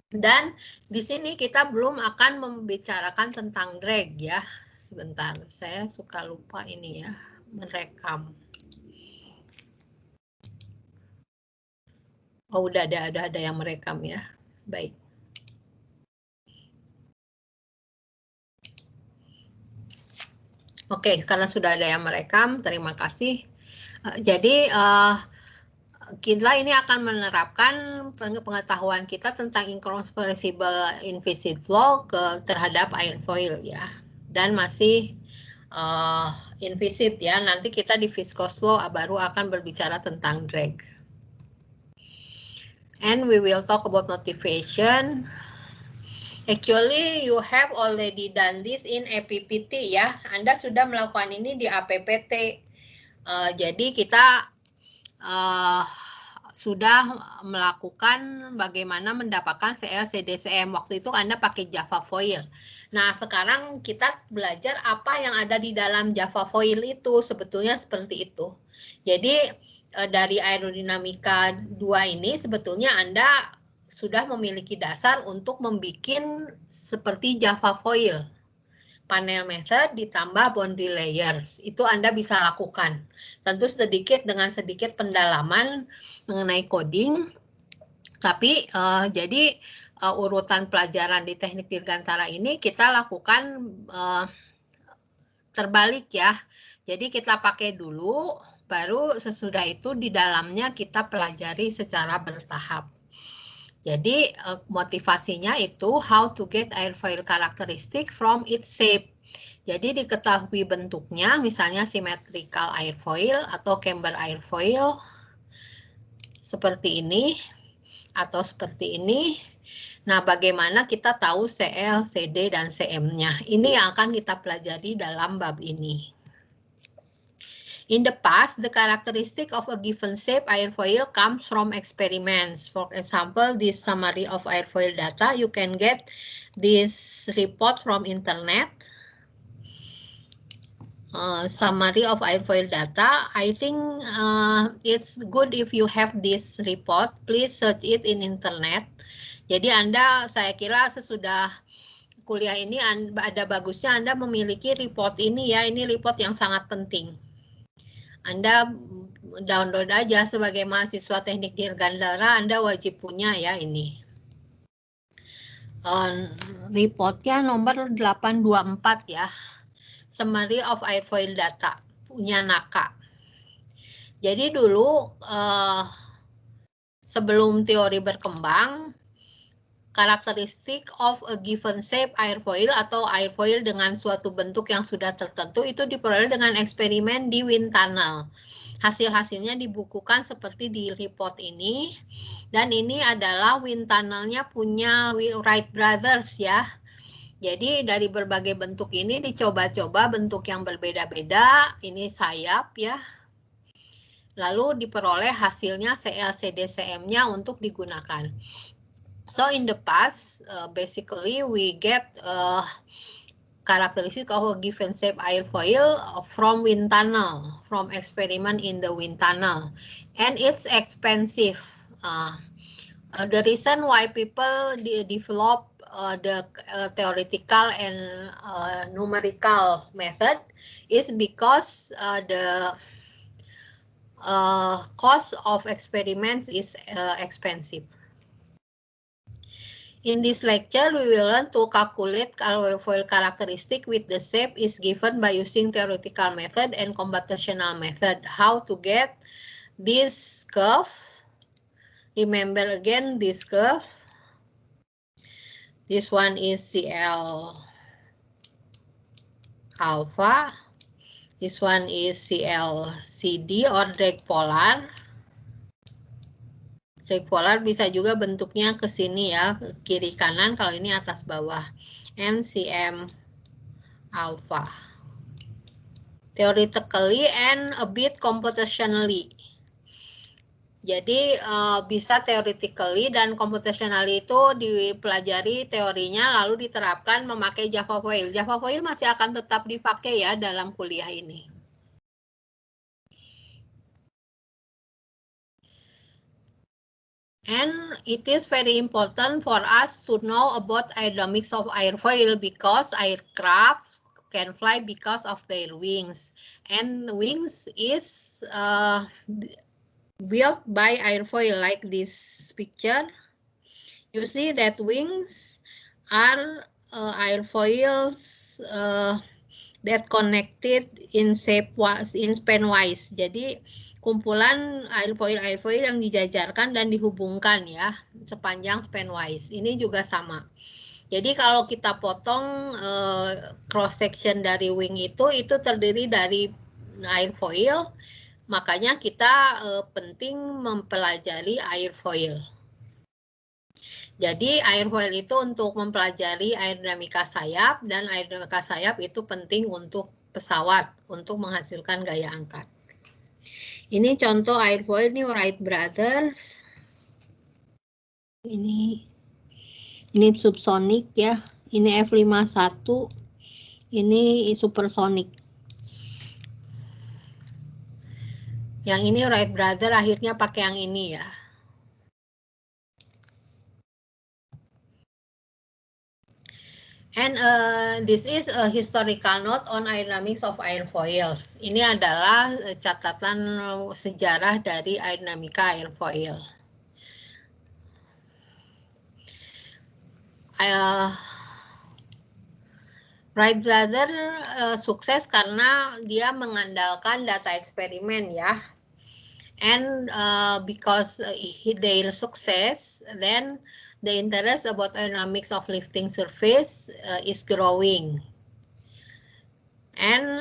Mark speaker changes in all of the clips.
Speaker 1: Dan di sini kita belum akan membicarakan tentang drag ya. Sebentar, saya suka lupa ini ya, merekam. Oh, udah ada yang merekam ya. Baik. Oke, karena sudah ada yang merekam, terima kasih. Jadi kita ini akan menerapkan pengetahuan kita tentang incompressible inviscid flow terhadap airfoil ya, dan masih inviscid ya. Nanti kita di viscous flow baru akan berbicara tentang drag. And we will talk about motivation. Actually, you have already done this in APPT ya. Anda sudah melakukan ini di APPT. Jadi kita sudah melakukan bagaimana mendapatkan CL/CD/CM. Waktu itu Anda pakai Java Foil. Nah, sekarang kita belajar apa yang ada di dalam Java Foil itu. Sebetulnya seperti itu. Jadi, dari aerodinamika 2 ini sebetulnya Anda sudah memiliki dasar untuk membuat seperti Java Foil. Panel method ditambah boundary layers, itu Anda bisa lakukan. Tentu dengan sedikit pendalaman mengenai coding, tapi jadi urutan pelajaran di teknik dirgantara ini kita lakukan terbalik ya. Jadi kita pakai dulu, baru sesudah itu di dalamnya kita pelajari secara bertahap. Jadi motivasinya itu how to get airfoil characteristic from its shape. Jadi diketahui bentuknya, misalnya symmetrical airfoil atau camber airfoil seperti ini atau seperti ini. Nah, bagaimana kita tahu CL, CD, dan CM-nya? Ini yang akan kita pelajari dalam bab ini. In the past, the characteristic of a given shape airfoil comes from experiments. For example, this summary of airfoil data, you can get this report from internet. Summary of airfoil data. I think it's good if you have this report. Please search it in internet. Jadi saya kira sesudah kuliah ini ada bagusnya Anda memiliki report ini ya. Ini report yang sangat penting. Anda download aja sebagai mahasiswa teknik dirgantara, Anda wajib punya ya ini. Reportnya nomor 824 ya. Summary of airfoil data, punya NACA. Jadi dulu sebelum teori berkembang, karakteristik of a given shape airfoil atau airfoil dengan suatu bentuk yang sudah tertentu itu diperoleh dengan eksperimen di wind tunnel. Hasil-hasilnya dibukukan seperti di report ini, dan ini adalah wind tunnelnya punya Wright Brothers ya. Jadi dari berbagai bentuk ini dicoba-coba bentuk yang berbeda-beda, ini sayap ya. Lalu diperoleh hasilnya CL/CD/CM-nya untuk digunakan. So in the past, basically we get characteristic of a given shape airfoil from wind tunnel, from experiment in the wind tunnel, and it's expensive. The reason why people develop the theoretical and numerical method is because the cost of experiments is expensive. In this lecture, we will learn to calculate airfoil characteristic with the shape is given by using theoretical method and computational method. How to get this curve. Remember again this curve. This one is CL alpha. This one is CL/CD or drag polar. Drag polar bisa juga bentuknya ke sini ya, ke kiri kanan, kalau ini atas bawah. MCM alpha. Theoretically and a bit computationally. Jadi bisa theoretically dan computationally itu dipelajari teorinya lalu diterapkan memakai Java Foil. Java Foil masih akan tetap dipakai ya dalam kuliah ini. And it is very important for us to know about aerodynamics of airfoil because aircraft can fly because of their wings. And wings is built by airfoil like this picture. You see that wings are airfoils that connected in span-wise. Jadi kumpulan airfoil yang dijajarkan dan dihubungkan ya sepanjang span-wise. Ini juga sama. Jadi kalau kita potong cross section dari wing itu terdiri dari airfoil. Makanya kita penting mempelajari airfoil. Jadi airfoil itu untuk mempelajari aerodinamika sayap dan aerodinamika sayap itu penting untuk pesawat untuk menghasilkan gaya angkat. Ini contoh airfoil ini Wright Brothers. Ini subsonic ya. Ini F51. Ini supersonic. Yang ini Wright Brothers akhirnya pakai yang ini ya. And this is a historical note on aerodynamics of airfoils. Ini adalah catatan sejarah dari aerodinamika airfoil. Wright Brothers sukses karena dia mengandalkan data eksperimen ya. And because their success, then the interest about aerodynamics of lifting surface is growing. And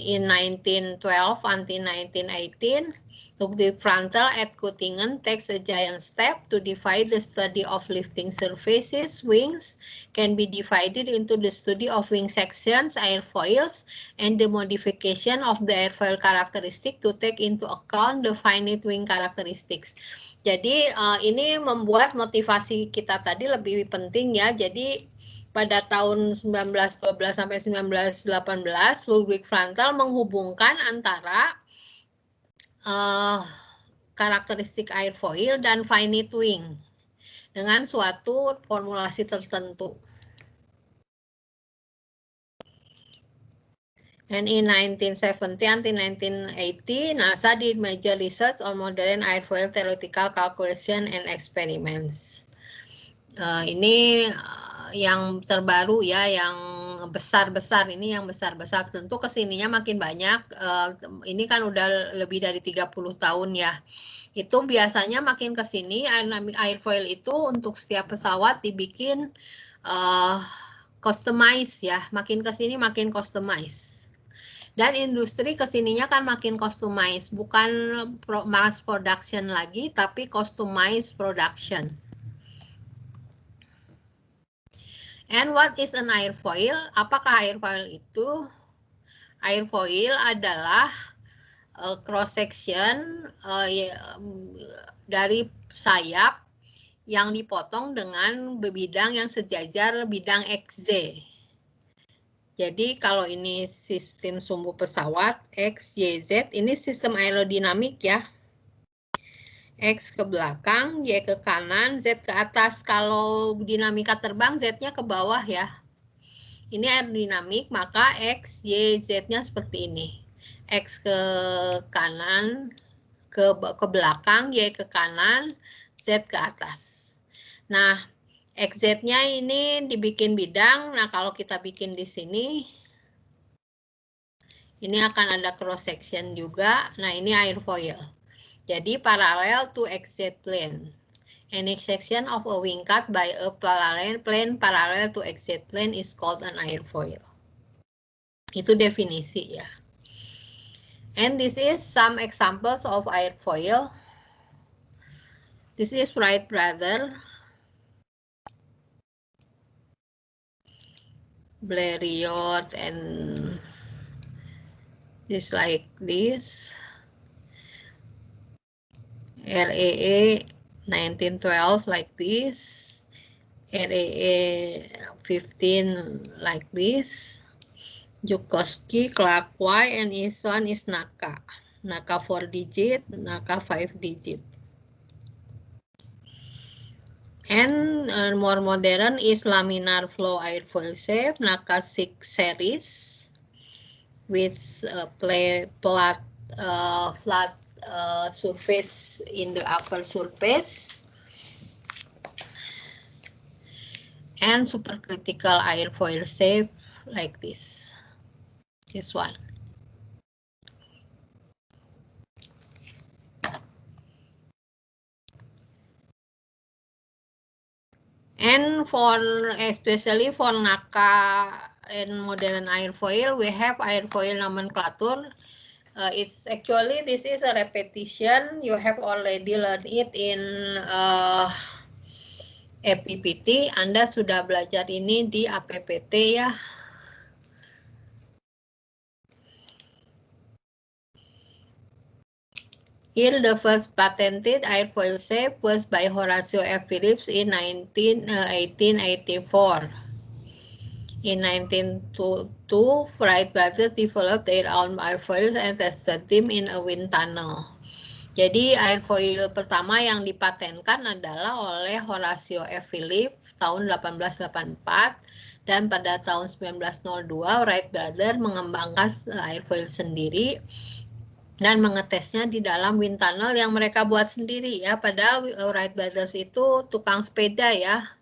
Speaker 1: in 1912 until 1918, Ludwig Prandtl at Göttingen takes a giant step to divide the study of lifting surfaces. Wings can be divided into the study of wing sections, airfoils, and the modification of the airfoil characteristic to take into account the finite wing characteristics. Jadi ini membuat motivasi kita tadi lebih penting ya. Jadi pada tahun 1912 sampai 1918, Ludwig Prandtl menghubungkan antara karakteristik airfoil dan finite wing dengan suatu formulasi tertentu. And in 1970 until 1980, NASA did major research on modern airfoil theoretical calculation and experiments. Ini yang terbaru ya, yang besar-besar, ini yang besar-besar. Tentu kesininya makin banyak, ini kan udah lebih dari 30 tahun ya. Itu biasanya makin kesini airfoil itu untuk setiap pesawat dibikin customize ya, makin kesini makin customize. Dan industri kesininya kan makin customize, bukan mass production lagi, tapi customized production. And what is an airfoil? Apakah airfoil itu? Airfoil adalah cross section dari sayap yang dipotong dengan bidang yang sejajar bidang XZ. Jadi kalau ini sistem sumbu pesawat X, Y, Z, ini sistem aerodinamik ya. X ke belakang, Y ke kanan, Z ke atas. Kalau dinamika terbang, Z-nya ke bawah ya. Ini aerodinamik, maka X, Y, Z-nya seperti ini. X ke kanan, ke belakang, Y ke kanan, Z ke atas. Nah, XZ-nya ini dibikin bidang. Nah, kalau kita bikin di sini, ini akan ada cross section juga. Nah, ini airfoil. Jadi parallel to XZ plane. Any section of a wing cut by a plane parallel to XZ plane is called an airfoil. Itu definisi ya. And this is some examples of airfoil. This is Wright Brothers, Blériot, and just like this. RAA 1912 like this, RAA 15 like this, Joukowsky, Clark Y, and this one is NACA. NACA 4 digit, NACA 5 digit. And more modern is laminar flow airfoil shape, NACA 6 series with flat surface in the upper surface and supercritical airfoil shape like this one. And especially for NACA and modern airfoil, we have airfoil nomenclature. It's actually, this is a repetition. You have already learned it in APPT. Anda sudah belajar ini di APPT ya. Here, the first patented airfoil shape was by Horatio F. Phillips in 1884. In 1902, Wright brothers developed their own airfoils and tested them in a wind tunnel. Jadi airfoil pertama yang dipatenkan adalah oleh Horatio F. Phillips tahun 1884, dan pada tahun 1902 Wright brothers mengembangkan airfoil sendiri dan mengetesnya di dalam wind tunnel yang mereka buat sendiri ya. Padahal Wright brothers itu tukang sepeda ya.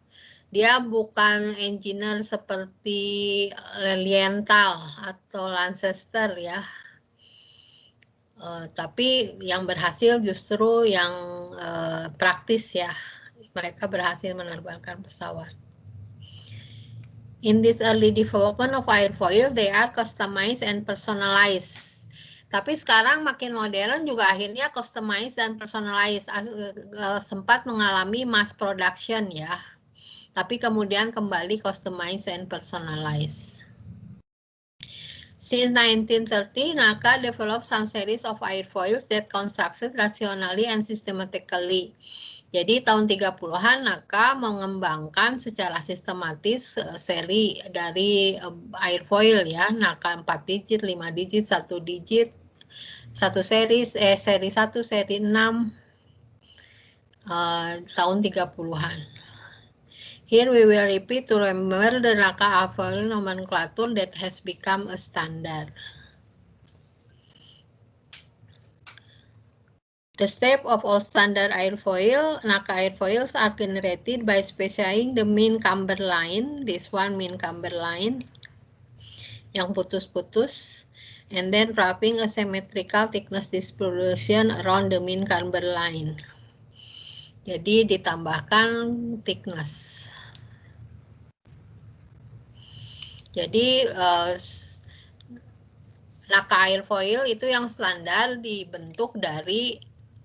Speaker 1: Dia bukan engineer seperti Lilienthal atau Lancaster ya. Tapi yang berhasil justru yang praktis ya. Mereka berhasil menerbangkan pesawat. In this early development of airfoil, they are customized and personalized. Tapi sekarang makin modern juga akhirnya customized dan personalized. Sempat mengalami mass production ya. Tapi kemudian kembali customized and personalized. Since 1930, NACA developed some series of airfoils that constructed rationally and systematically. Jadi tahun 30-an NACA mengembangkan secara sistematis seri dari airfoil ya, NACA 4 digit, 5 digit, 1 digit, seri 1, seri 6 tahun 30-an. Here we will repeat to remember the NACA airfoil nomenclature that has become a standard. The step of all standard airfoil, NACA airfoils are generated by specifying the mean camber line, this one mean camber line, yang putus-putus, and then wrapping a symmetrical thickness distribution around the mean camber line. Jadi ditambahkan thickness. Jadi NACA airfoil itu yang standar dibentuk dari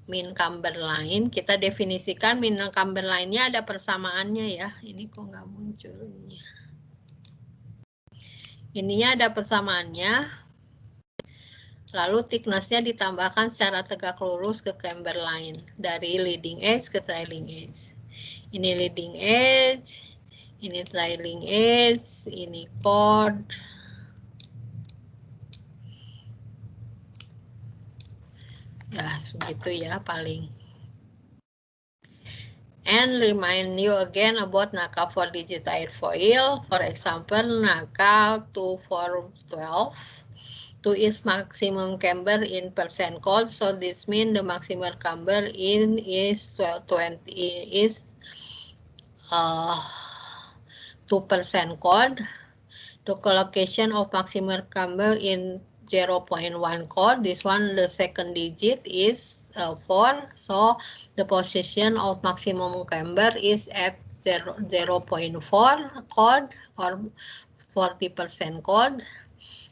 Speaker 1: mean camber line. Kita definisikan mean camber line-nya ada persamaannya ya. Ini kok nggak muncul ini. Ininya ada persamaannya. Lalu thickness-nya ditambahkan secara tegak lurus ke camber line dari leading edge ke trailing edge. Ini leading edge, ini trailing edge, ini chord. Ya, segitu ya paling. And remind you again about NACA 4-digit airfoil. For example, NACA 2412. 2 is maximum camber in percent chord. So this means the maximum camber in is 2% chord. The collocation of maximum camber in 0.1 chord, this one the second digit is 4, so the position of maximum camber is at 0.4 chord or 40% chord,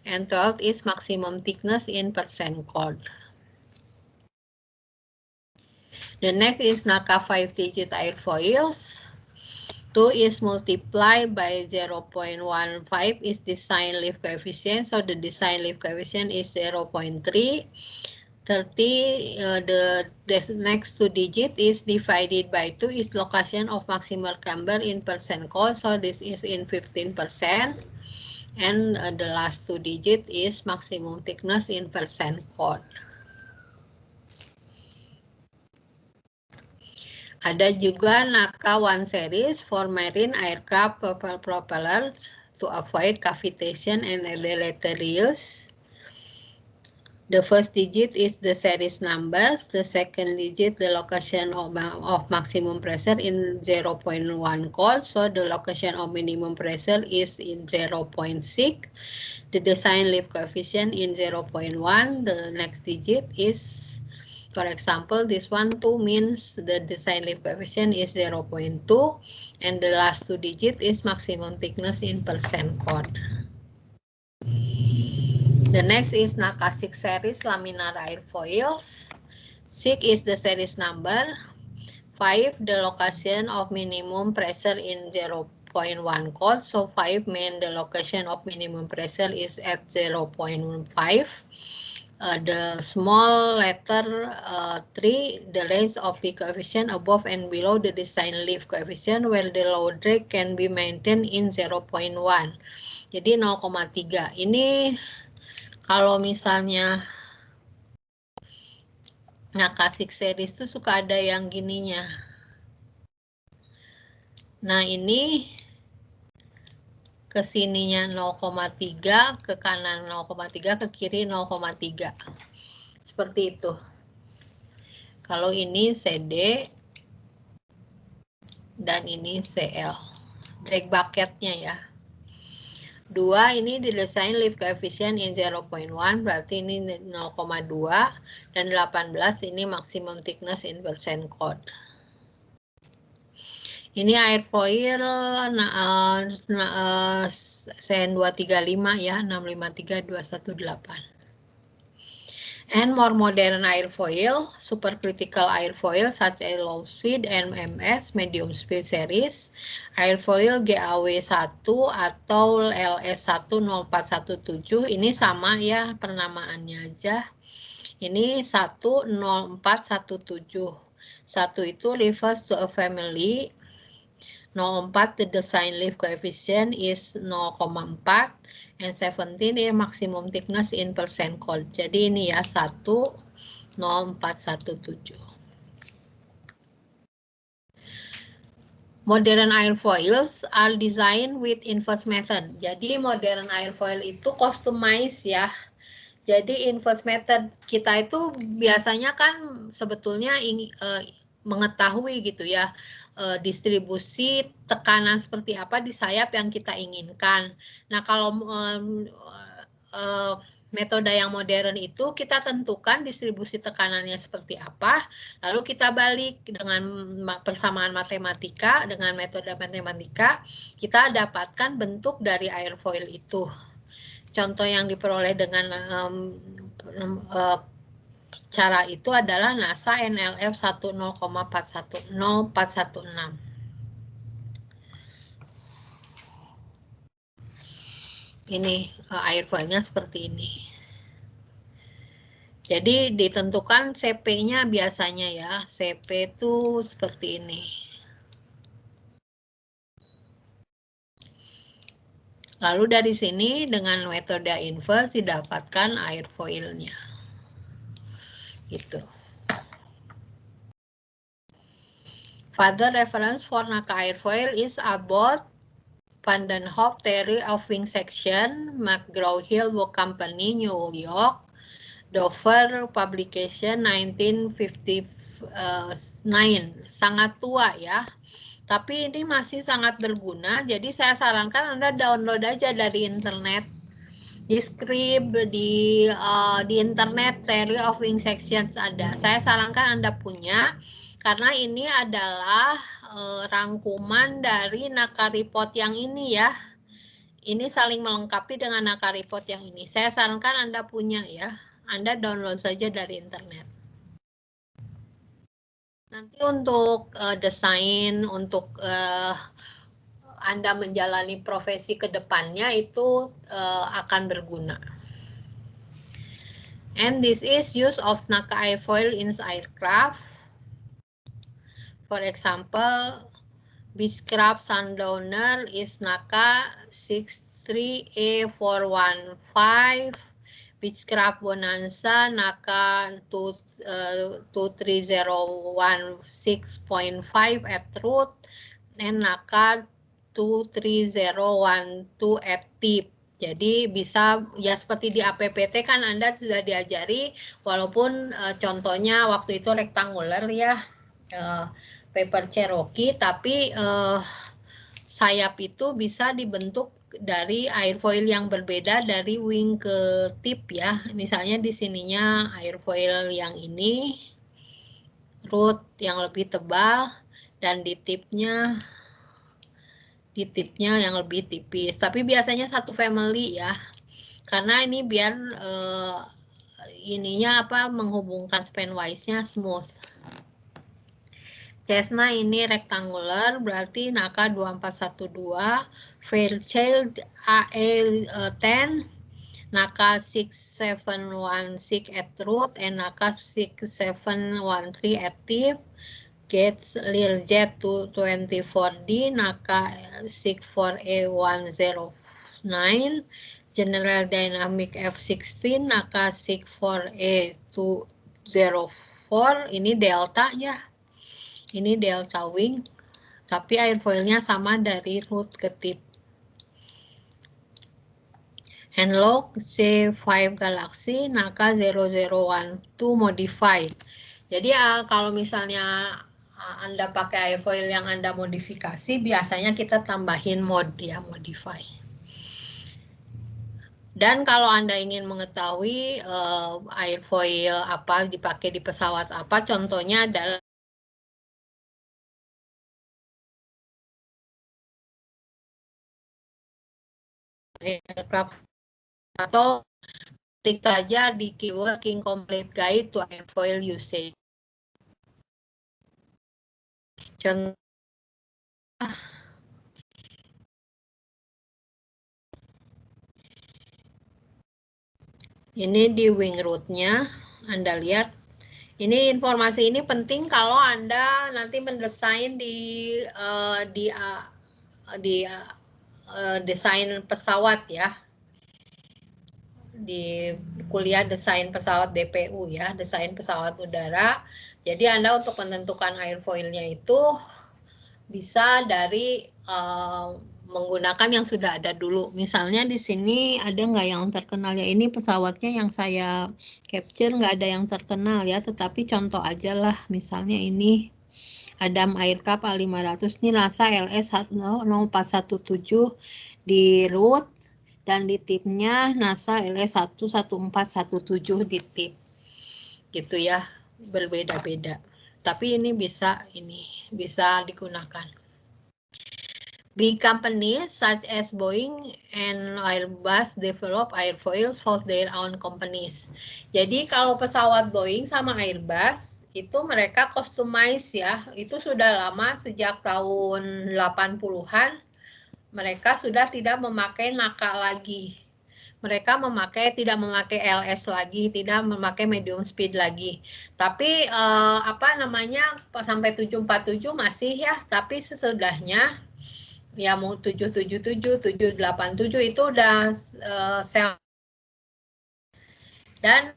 Speaker 1: and 12 is maximum thickness in percent chord. The next is NACA 5-digit airfoils. 2 is multiplied by 0.15 is design lift coefficient. So the design lift coefficient is 0.3. 30, the next 2 digit is divided by 2 is location of maximal camber in percent chord. So this is in 15%. And the last 2 digit is maximum thickness in percent chord. Ada juga NACA 1 series for marine aircraft propeller to avoid cavitation and deleterious. The first digit is the series numbers, the second digit the location of maximum pressure in 0.1 cold, so the location of minimum pressure is in 0.6. The design lift coefficient in 0.1, the next digit is, for example, this one 2 means the design lift coefficient is 0.2, and the last 2 digit is maximum thickness in percent chord. The next is NACA 6 series laminar airfoils. 6 is the series number. 5 the location of minimum pressure in 0.1 cold. So 5 means the location of minimum pressure is at 0.5. The small letter 3, the range of the coefficient above and below the design lift coefficient where the load drag can be maintained in 0.1. Jadi 0,3. Ini kalau misalnya NACA 6 series itu suka ada yang gininya. Nah, ini ke sininya 0,3, ke kanan 0,3, ke kiri 0,3. Seperti itu. Kalau ini CD dan ini CL. Drag bucketnya ya. 2 ini didesain lift coefficient in 0.1, berarti ini 0,2, dan 18 ini maximum thickness in percent chord. Ini airfoil CN235 ya, 653218. And more modern airfoil, supercritical airfoil such as low speed MS, medium speed series, airfoil GAW1 atau LS10417, ini sama ya penamaannya aja. Ini 10417. 1 itu refers to a family. 0,4 the design lift coefficient is 0,4. And 17 is maximum thickness in percent chord. Jadi ini ya 10417. Modern airfoils are designed with inverse method. Jadi modern airfoil itu customize ya. Jadi inverse method kita itu biasanya kan sebetulnya mengetahui gitu ya. Distribusi tekanan seperti apa di sayap yang kita inginkan. Nah, kalau metode yang modern itu kita tentukan distribusi tekanannya seperti apa, lalu kita balik dengan persamaan matematika, dengan metode matematika, kita dapatkan bentuk dari airfoil itu. Contoh yang diperoleh dengan cara itu adalah NASA NLF 10,416. Ini airfoilnya seperti ini. Jadi ditentukan CP-nya biasanya ya. CP itu seperti ini. Lalu dari sini dengan metode inverse didapatkan airfoilnya. Gitu. Further reference for NACA airfoil is about Van den Hoff Theory of Wing Section, McGraw-Hill Book Company, New York, Dover Publication 1959. Sangat tua ya. Tapi ini masih sangat berguna, jadi saya sarankan Anda download aja dari internet. Di script, di internet Theory of Wing Sections ada. Saya sarankan Anda punya, karena ini adalah rangkuman dari NACA report yang ini ya. Ini saling melengkapi dengan NACA report yang ini. Saya sarankan Anda punya ya. Anda download saja dari internet. Nanti untuk desain, untuk Anda menjalani profesi ke depannya itu akan berguna. And this is use of NACA airfoil in aircraft. For example, Beechcraft Sundowner is NACA 63A415. Beechcraft Bonanza Naka 23016.5 at root and Naka 23012 at tip. Jadi bisa ya seperti di APPT kan Anda sudah diajari, walaupun contohnya waktu itu rektangular ya, paper Cherokee, tapi sayap itu bisa dibentuk dari airfoil yang berbeda dari wing ke tip ya. Misalnya di sininya airfoil yang ini, root yang lebih tebal, dan di tipnya yang lebih tipis. Tapi biasanya satu family ya. Karena ini biar ininya menghubungkan spanwise-nya smooth. Cessna ini rektangular, berarti Naka 2412, Fairchild AE10, Naka 6716 at root, and Naka 6713 at tip. Gates Learjet 224D, Naka 64A109, General Dynamic F16, Naka 64A204, ini delta ya. Ini delta wing, tapi airfoilnya sama dari root ke tip. Handlock C5 Galaxy Naka 0012 modified. Jadi kalau misalnya Anda pakai airfoil yang Anda modifikasi, biasanya kita tambahin mode ya, modify. Dan kalau Anda ingin mengetahui airfoil apa dipakai di pesawat apa, contohnya adalah aircraft, atau ketik saja di keyword King Complete Guide to Airfoil Usage. Contoh, ini di wing root-nya, Anda lihat. Ini informasi ini penting kalau Anda nanti mendesain di desain pesawat ya. Di kuliah desain pesawat DPU ya, desain pesawat udara. Jadi Anda untuk menentukan airfoilnya itu bisa dari menggunakan yang sudah ada dulu. Misalnya di sini ada nggak yang terkenal ya? Ini pesawatnya yang saya capture nggak ada yang terkenal ya, tetapi contoh aja lah. Misalnya ini Adam Aircraft A500, ini NASA LS0417 di root, dan di tipnya NASA LS11417 di tip. Gitu ya, berbeda-beda. Tapi ini bisa digunakan. Big companies such as Boeing and Airbus develop airfoils for their own companies. Jadi kalau pesawat Boeing sama Airbus itu mereka customize ya, itu sudah lama sejak tahun 80-an mereka sudah tidak memakai Naka lagi. Mereka tidak memakai LS lagi, tidak memakai medium speed lagi. Tapi sampai 747 masih ya, tapi sesudahnya ya mau 777, 787 itu udah sel. Dan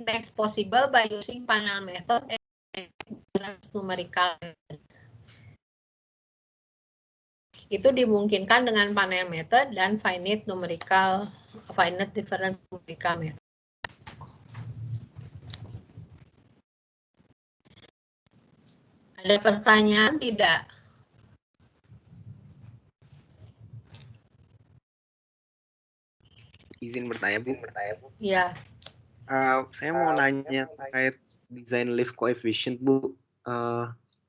Speaker 1: next possible by using panel method and numerical. Itu dimungkinkan dengan panel method dan finite difference numerical method. Ada pertanyaan tidak?
Speaker 2: Izin bertanya, Bu.
Speaker 1: Iya.
Speaker 2: Saya mau nanya terkait desain lift coefficient, Bu.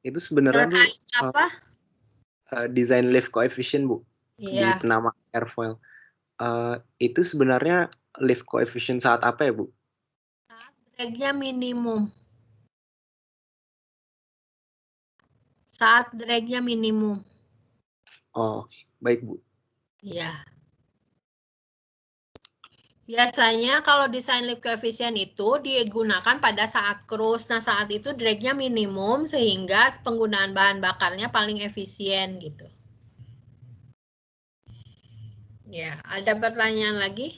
Speaker 2: Itu sebenarnya Bu,
Speaker 1: apa?
Speaker 2: Desain lift coefficient, Bu.
Speaker 1: Iya.
Speaker 2: Di penama airfoil. Itu sebenarnya lift coefficient saat apa ya, Bu?
Speaker 1: Saat drag-nya minimum. Saat drag-nya minimum.
Speaker 2: Oh, baik, Bu.
Speaker 1: Iya. Biasanya kalau desain lift coefficient itu digunakan pada saat cruise. Nah, saat itu drag-nya minimum sehingga penggunaan bahan bakarnya paling efisien gitu. Ya, ada pertanyaan lagi?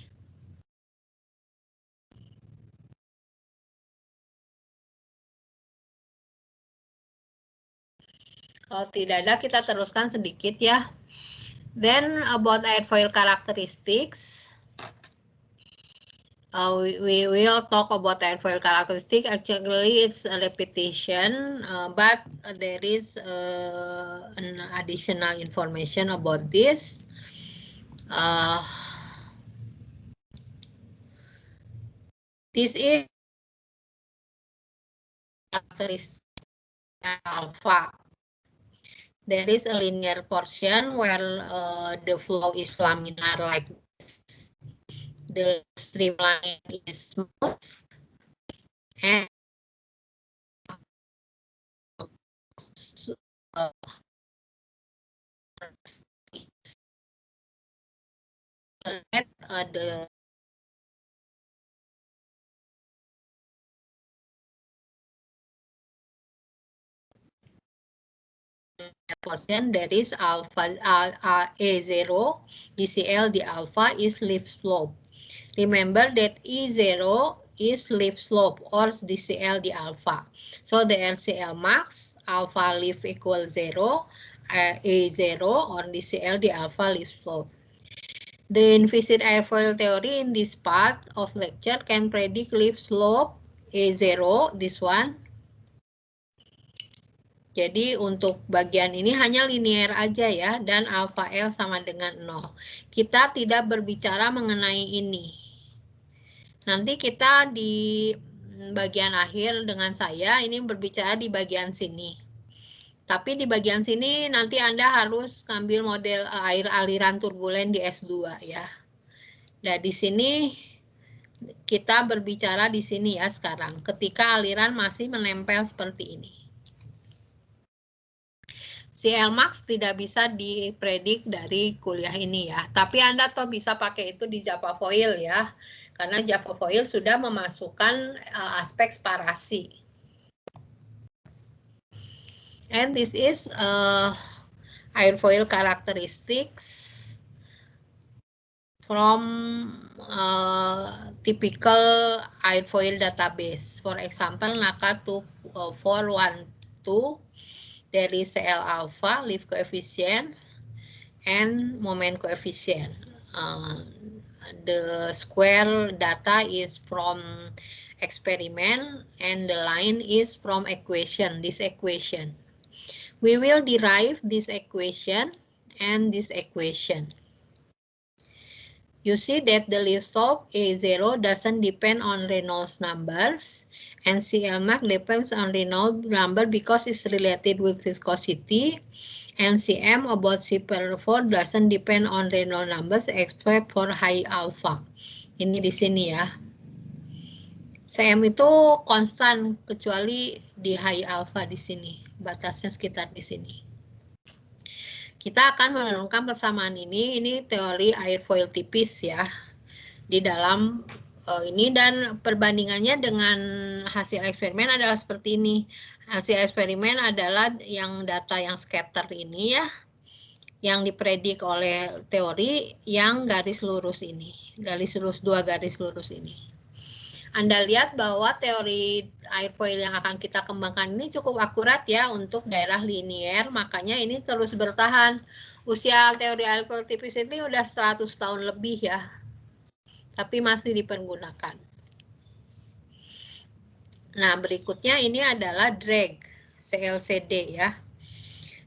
Speaker 1: Kalau tidak ada, kita teruskan sedikit ya. Then about airfoil characteristics. We will talk about airfoil characteristic. Actually, it's a repetition, but there is an additional information about this. This is characteristic alpha. There is a linear portion where the flow is laminar like this. The streamline is smooth and the portion there is alpha A0 DCL the alpha is lift slope. Remember that E0 is lift slope or DCL the alpha. So the LCL max alpha lift equals 0, A0 or DCL the alpha lift slope. The implicit airfoil theory in this part of lecture can predict lift slope A0, this one. Jadi untuk bagian ini hanya linear aja ya, dan alpha L sama dengan 0. Kita tidak berbicara mengenai ini. Nanti kita di bagian akhir dengan saya, ini berbicara di bagian sini. Tapi di bagian sini nanti Anda harus ngambil model air aliran turbulen di S2 ya. Nah di sini kita berbicara di sini ya sekarang, ketika aliran masih menempel seperti ini. CL max tidak bisa dipredik dari kuliah ini ya. Tapi Anda toh bisa pakai itu di Java Foil ya. Karena Java Foil sudah memasukkan aspek sparasi. And this is airfoil characteristics from typical airfoil database. For example, NACA 2412. There is CL alpha, lift coefficient, and moment coefficient. The square data is from experiment, and the line is from equation, this equation. We will derive this equation and this equation. You see that the lift slope A0 doesn't depend on Reynolds numbers, and CL max depends on Reynolds number because it's related with viscosity, and CM about C/4 doesn't depend on Reynolds numbers except for high alpha. Ini di sini ya. CM itu konstan kecuali di high alpha di sini, batasnya sekitar di sini. Kita akan menurunkan persamaan ini teori airfoil tipis ya, di dalam ini, dan perbandingannya dengan hasil eksperimen adalah seperti ini. Hasil eksperimen adalah yang data yang scatter ini ya, yang dipredik oleh teori yang garis lurus ini, garis lurus, dua garis lurus ini. Anda lihat bahwa teori airfoil yang akan kita kembangkan ini cukup akurat ya untuk daerah linier, makanya ini terus bertahan. Usia teori airfoil tipis ini udah 100 tahun lebih ya, tapi masih dipergunakan. Nah, berikutnya ini adalah drag, CLCD ya.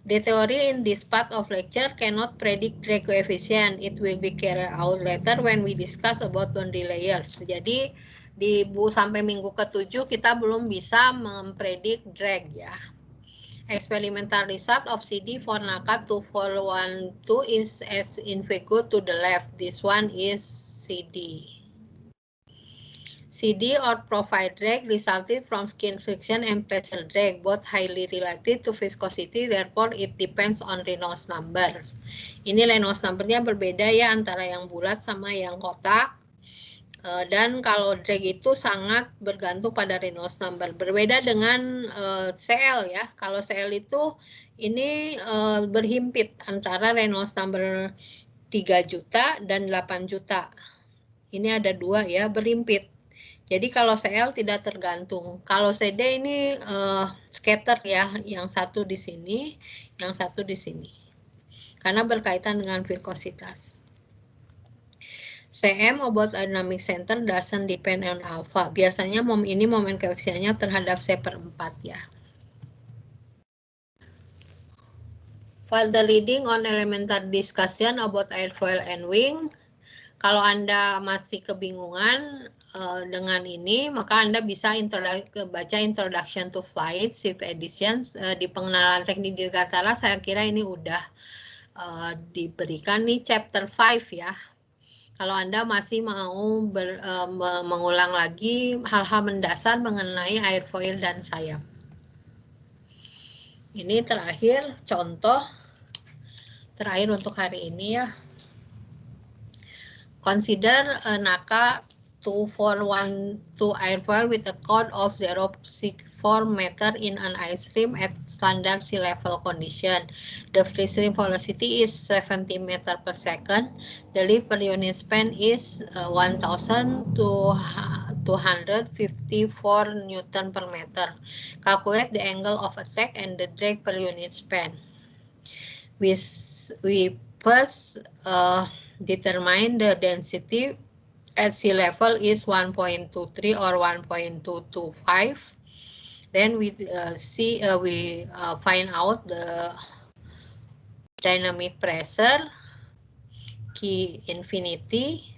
Speaker 1: The theory in this part of lecture cannot predict drag coefficient. It will be carried out later when we discuss about boundary layers. Jadi, sampai minggu ke-7 kita belum bisa mempredik drag ya. Experimental result of CD for NACA 2412 is as in figure to the left. This one is CD. CD or profile drag resulted from skin friction and pressure drag, both highly related to viscosity, therefore it depends on Reynolds numbers. Ini Reynolds numbernya berbeda ya antara yang bulat sama yang kotak. Dan kalau drag itu sangat bergantung pada Reynolds number. Berbeda dengan CL ya. Kalau CL itu ini berhimpit antara Reynolds number 3 juta dan 8 juta. Ini ada dua ya, berhimpit. Jadi kalau CL tidak tergantung. Kalau CD ini scatter ya, yang satu di sini, yang satu di sini. Karena berkaitan dengan viscositas. Cm about dynamic center doesn't depend on alpha. Biasanya ini momen koefisiennya terhadap C per 4 ya. Further reading on elementary discussion about airfoil and wing. Kalau Anda masih kebingungan dengan ini, maka Anda bisa baca Introduction to Flight, 6th edition. Di pengenalan teknik dirgantara, saya kira ini udah diberikan nih chapter 5 ya. Kalau Anda masih mau mengulang lagi hal-hal mendasar mengenai airfoil dan sayap. Ini terakhir contoh terakhir untuk hari ini ya. Consider a NACA 2412 airfoil with a chord of 0.64 meter in an ice stream at standard sea level condition. The free stream velocity is 70 meter per second. The lift per unit span is 1,254 Newton per meter. Calculate the angle of attack and the drag per unit span. We first determine the density at sea level is 1.23 or 1.225. Then we find out the dynamic pressure Q infinity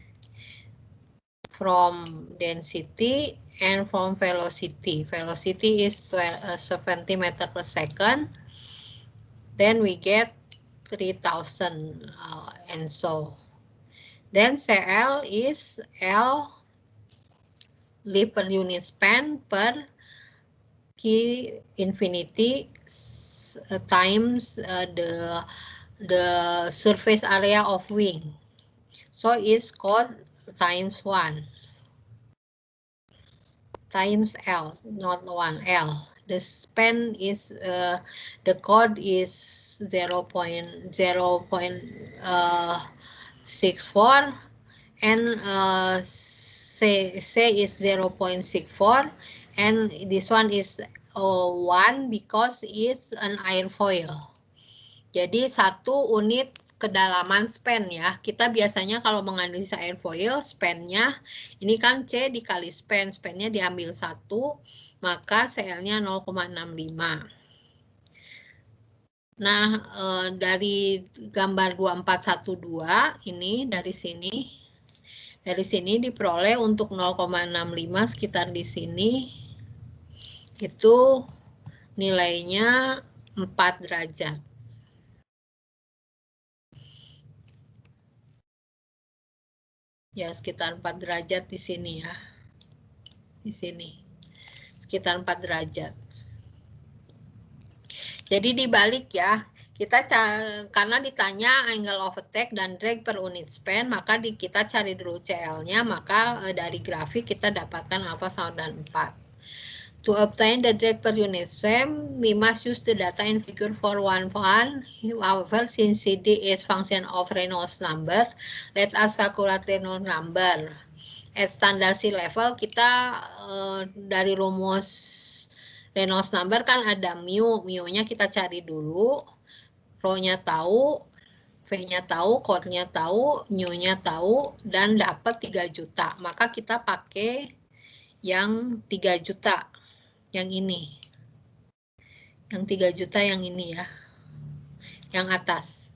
Speaker 1: from density and from velocity. Velocity is 70 meter per second. Then we get 3000 and so. Then CL is L lift per unit span per Q infinity times the surface area of wing. So it's called times 1 times L, not 1L. The span is the chord is 0.64 and C is 0.64 and this one is 1 because it's an airfoil. Jadi 1 unit kedalaman span ya. Kita biasanya kalau menganalisa airfoil, span-nya ini kan C dikali span, span-nya diambil 1, maka CL-nya 0,65. Nah, dari gambar 2412 ini dari sini diperoleh untuk 0,65 sekitar di sini itu nilainya 4 derajat. Ya, sekitar 4 derajat di sini ya. Di sini. Sekitar 4 derajat. Jadi dibalik ya. Kita karena ditanya angle of attack dan drag per unit span, maka kita cari dulu CL-nya, maka dari grafik kita dapatkan alpha sama dan 4. To obtain the drag per unit span, we must use the data in figure 411. However, since CD is function of Reynolds number, let us calculate Reynolds number. At standard sea level, kita dari rumus Reynolds number kan ada mu. Mu-nya kita cari dulu. Rho-nya tahu, V-nya tahu, chord-nya tahu, nu-nya tahu, dan dapat 3 juta. Maka kita pakai yang 3 juta. Yang ini. Yang 3 juta yang ini ya. Yang atas.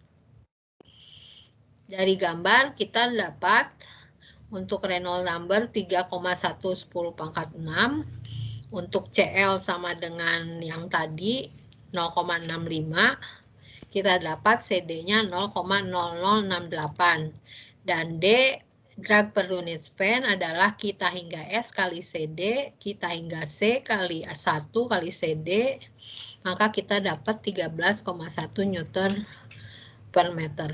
Speaker 1: Dari gambar kita dapat untuk Reynolds number 3,110⁻⁶. Untuk CL sama dengan yang tadi 0,65. Kita dapat CD-nya 0,0068. Dan D drag per unit span adalah kita hingga S kali CD, kita hingga C kali A1 kali CD, maka kita dapat 13,1 Newton per meter.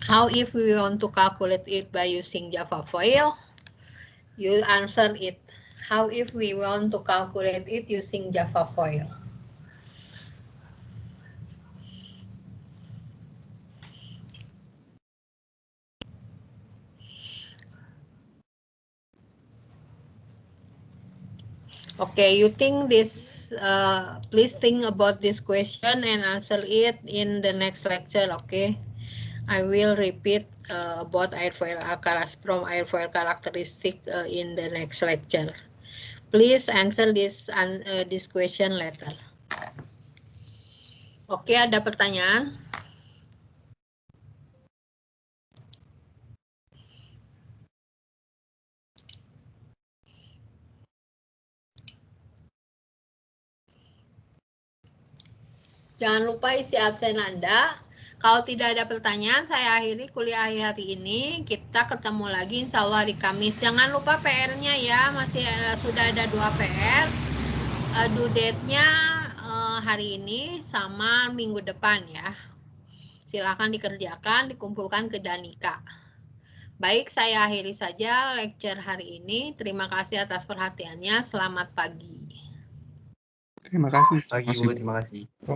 Speaker 1: How if we want to calculate it by using Java foil? You answer it. How if we want to calculate it using Java foil? Okay, you think this, please think about this question and answer it in the next lecture, okay? I will repeat about airfoil from airfoil characteristic in the next lecture. Please answer this question later. Oke, ada pertanyaan? Jangan lupa isi absen Anda. Kalau tidak ada pertanyaan, saya akhiri kuliah hari ini. Kita ketemu lagi insya Allah hari Kamis. Jangan lupa PR-nya ya, masih sudah ada 2 PR. Due date-nya hari ini sama minggu depan ya. Silakan dikerjakan, dikumpulkan ke Danika. Baik, saya akhiri saja lecture hari ini. Terima kasih atas perhatiannya. Selamat pagi.
Speaker 3: Terima kasih.
Speaker 4: Pagi Bu, terima kasih.